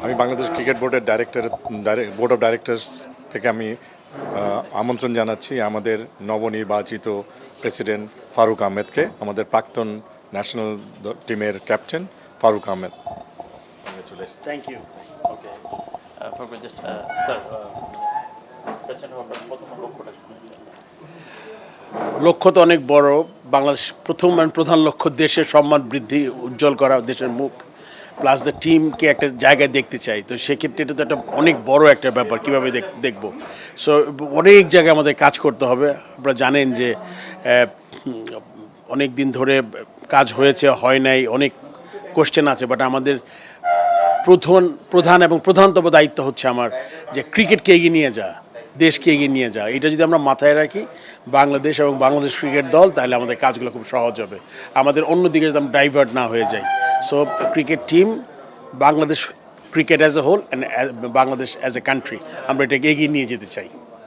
আমি বাংলাদেশ ক্রিকেট বোর্ডের board of directors থেকে আমি আমন্ত্রণ জানাচ্ছি আমাদের নবনির্বাচিত প্রেসিডেন্ট ফারুক আহমেদকে, আমাদের প্রাক্তন ন্যাশনাল টিমের captain Farooq Ahmed. Thank you. Okay sir, president হওয়ার প্রথম লক্ষ্যটা কি? লক্ষ্য তো অনেক বড়। বাংলাদেশ প্রধান লক্ষ্য দেশের সম্মান বৃদ্ধি, উজ্জ্বল করা, দেশের মুখ প্লাস দ্য টিমকে একটা জায়গায় দেখতে চাই। তো সেক্ষেত্রে এটা তো একটা অনেক বড় একটা ব্যাপার, কীভাবে দেখব। সো অনেক জায়গায় আমাদের কাজ করতে হবে। আপনারা জানেন যে অনেক দিন ধরে কাজ হয়েছে, হয় নাই, অনেক কোশ্চেন আছে। বাট আমাদের প্রধান এবং প্রধানতম দায়িত্ব হচ্ছে আমার যে ক্রিকেটকে এগিয়ে নিয়ে যাওয়া, দেশকে এগিয়ে নিয়ে যাওয়া। এটা যদি আমরা মাথায় রাখি, বাংলাদেশ এবং বাংলাদেশ ক্রিকেট দল, তাহলে আমাদের কাজগুলো খুব সহজ হবে। আমাদের অন্যদিকে যদি আমরা ডাইভার্ট না হয়ে যাই। So cricket team, Bangladesh cricket as a whole and Bangladesh as a country, আমরা এটাকে এগিয়ে নিয়ে যেতে চাই।